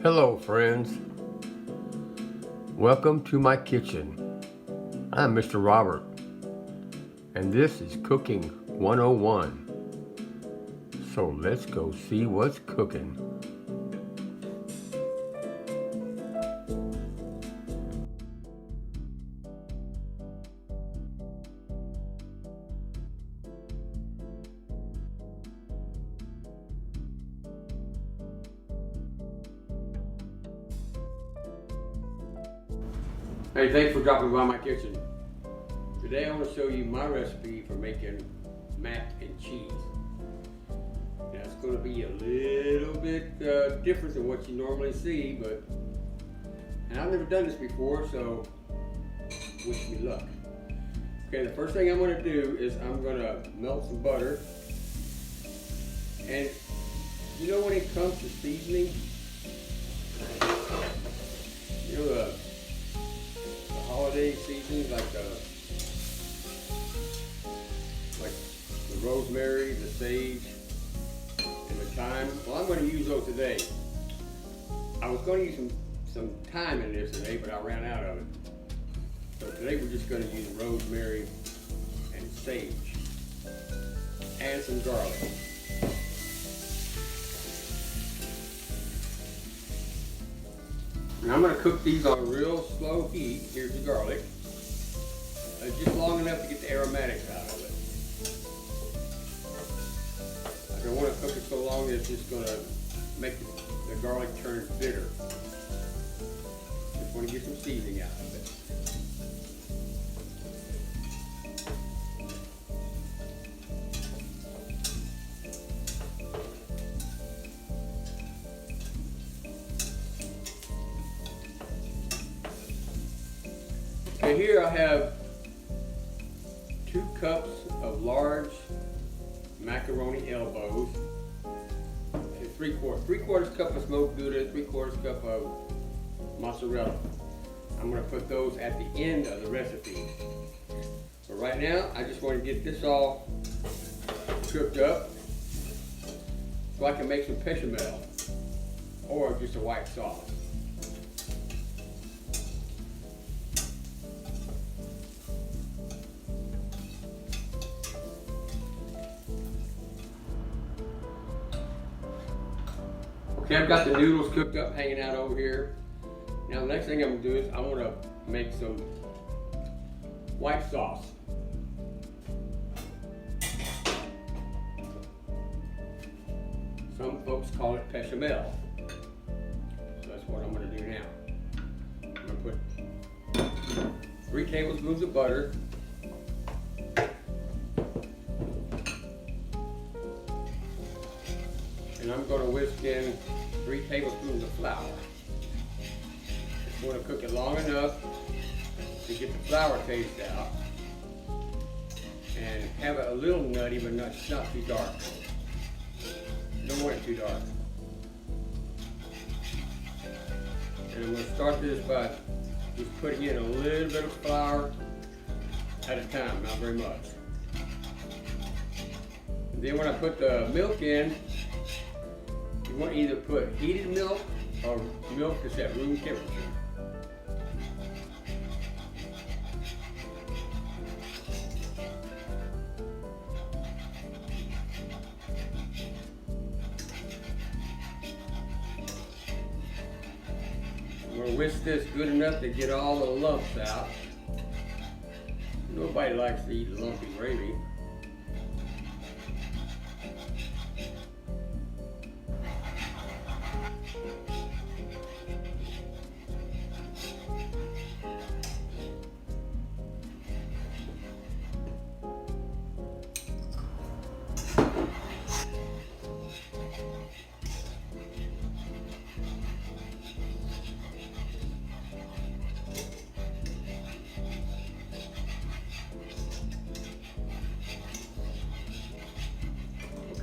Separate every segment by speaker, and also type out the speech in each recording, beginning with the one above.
Speaker 1: Hello friends, welcome to my kitchen. I'm Mr. Robert and this is Cooking 101. So let's go see what's cooking. Hey, thanks for dropping by my kitchen. Today I want to show you my recipe for making mac and cheese. Now it's going to be a little bit different than what you normally see, and I've never done this before, so wish me luck. Okay, the first thing I'm going to do is I'm going to melt some butter. And you know, when it comes to seasoning, you know the holiday seasonings like the rosemary, the sage, and the thyme. Well, I'm going to use those today. I was going to use some thyme in this today, but I ran out of it. So today we're just going to use rosemary and sage and some garlic. And I'm going to cook these on a real slow heat. Here's the garlic. Just long enough to get the aromatics out of it. I don't want to cook it so long that it's just going to make the garlic turn bitter. Just want to get some seasoning out of it. Okay, here I have 2 cups of large macaroni elbows, and 3/4 cup of smoked Gouda, 3/4 cup of mozzarella. I'm going to put those at the end of the recipe. But right now, I just want to get this all cooked up so I can make some bechamel or just a white sauce. Okay, I've got the noodles cooked up, hanging out over here. Now the next thing I'm going to do is I want to make some white sauce. Some folks call it bechamel. So that's what I'm going to do now. I'm going to put 3 tablespoons of butter. And I'm going to whisk in 3 tablespoons of flour. Just want to cook it long enough to get the flour taste out and have it a little nutty, but not too dark. Don't want it too dark. And I'm going to start this by just putting in a little bit of flour at a time, not very much. And then when I put the milk in, you want to either put heated milk or milk that's at room temperature. I'm going to whisk this good enough to get all the lumps out. Nobody likes to eat lumpy gravy.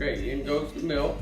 Speaker 1: Okay, in goes the milk.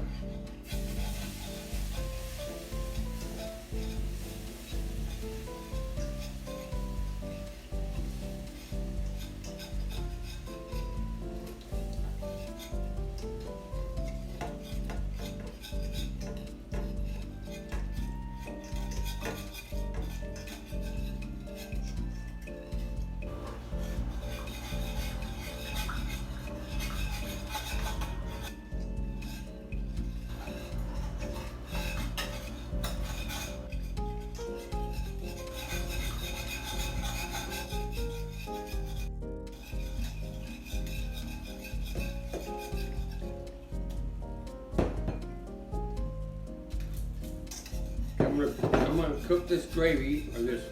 Speaker 1: I'm gonna cook this gravy or this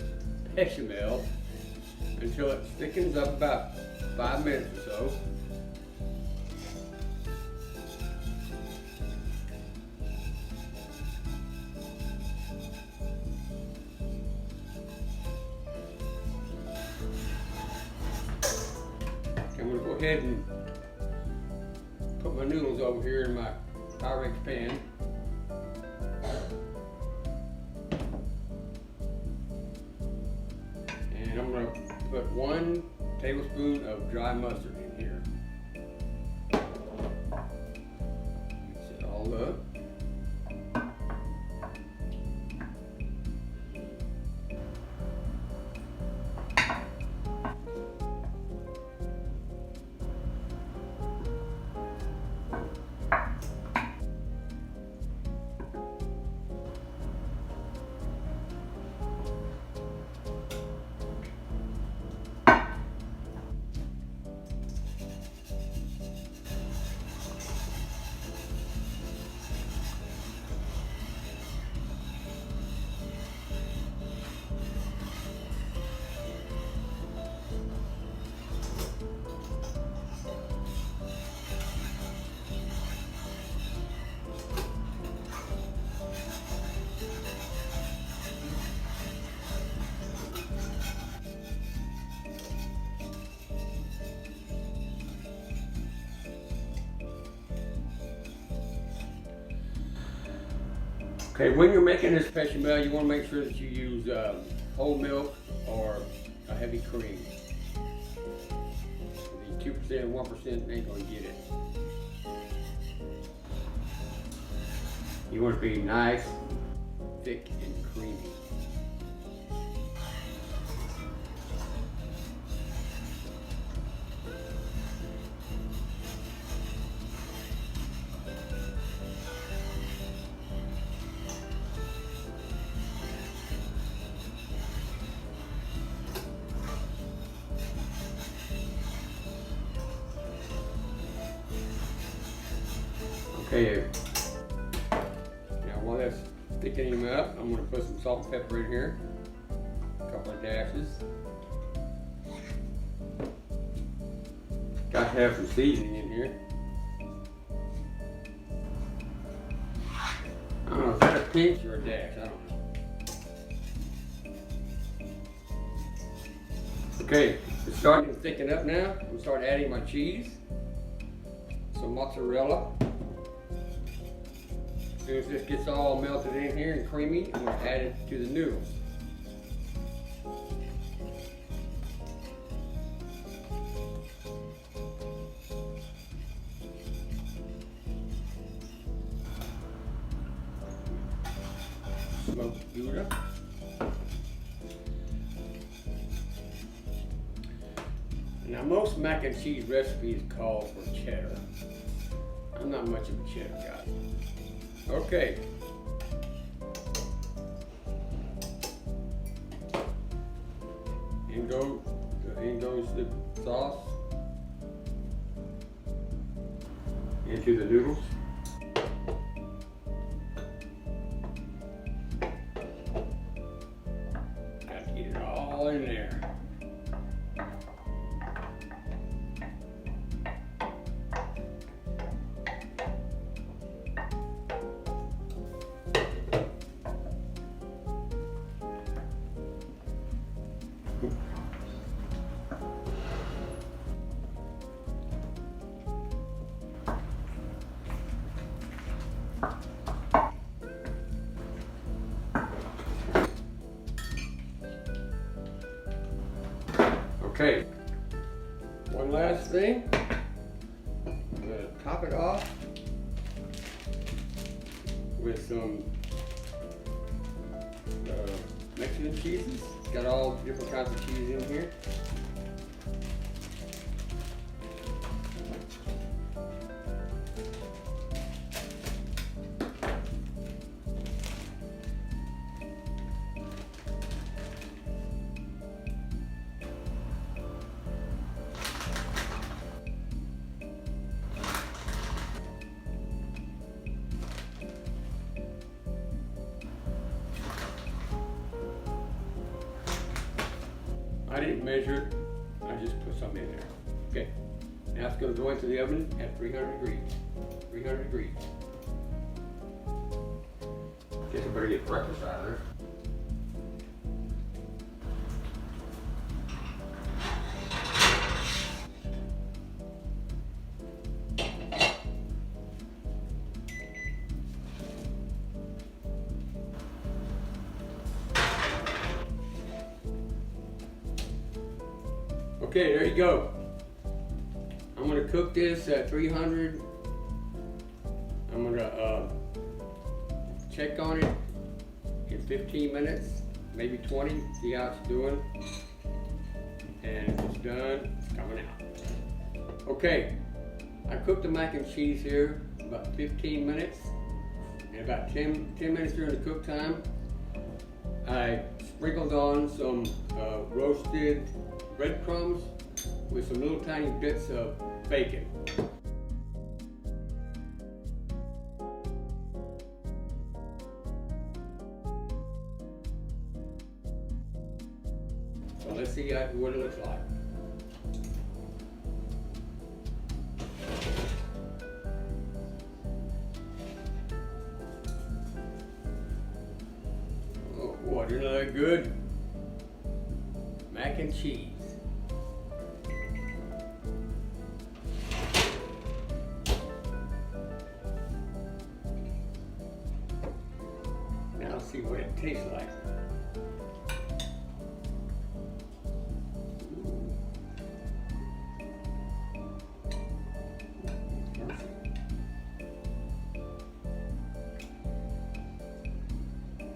Speaker 1: bechamel until it thickens up about 5 minutes or so. I'm gonna go ahead and put my noodles over here in my Pyrex pan. And I'm gonna put 1 tablespoon of dry mustard in here. Mix it all up. Okay, when you're making this bechamel, you want to make sure that you use whole milk or a heavy cream. The 2% and 1% ain't going to get it. You want it to be nice, thick, and creamy. Okay, now while that's thickening up, I'm going to put some salt and pepper in here, a couple of dashes. Got to have some seasoning in here. I don't know, is that a pinch or a dash? I don't know. Okay, it's starting to thicken up now. I'm going to start adding my cheese, some mozzarella. As soon as this gets all melted in here and creamy, I'm going to add it to the noodles. Smoked Gouda. Now most mac and cheese recipes call for cheddar. I'm not much of a cheddar guy. Okay. In goes the sauce into the noodles. Got to get it all in there. Okay, one last thing. I'm going to top it off with some Mexican cheeses. It's got all different kinds of cheese in here. I didn't measure it, I just put some in there. Okay, now it's going to go into the oven at 300 degrees. 300 degrees. Guess I better get breakfast out of there. Okay, there you go. I'm gonna cook this at 300. I'm gonna check on it in 15 minutes, maybe 20, see how it's doing. And if it's done, it's coming out. Okay, I cooked the mac and cheese here about 15 minutes. And about 10 minutes during the cook time, I sprinkled on some roasted breadcrumbs with some little tiny bits of bacon. So let's see what it looks like. Oh boy, doesn't that look good? Mac and cheese. Now let's see what it tastes like.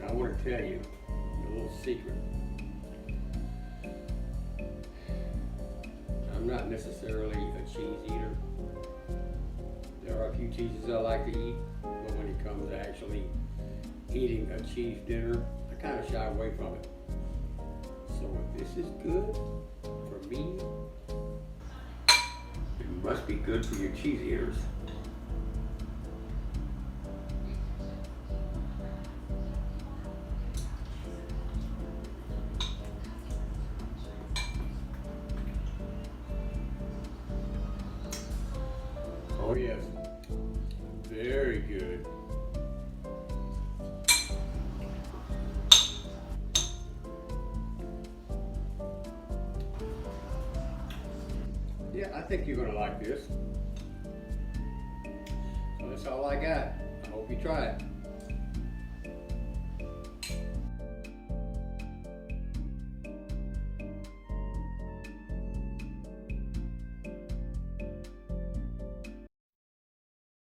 Speaker 1: I want to tell you a little secret. I'm not necessarily a cheese eater. There are a few cheeses I like to eat, but when it comes to actually eating a cheese dinner, I kind of shy away from it. So if this is good for me, it must be good for your cheese eaters. Oh yes, very good. Yeah, I think you're gonna like this. So that's all I got. I hope you try it.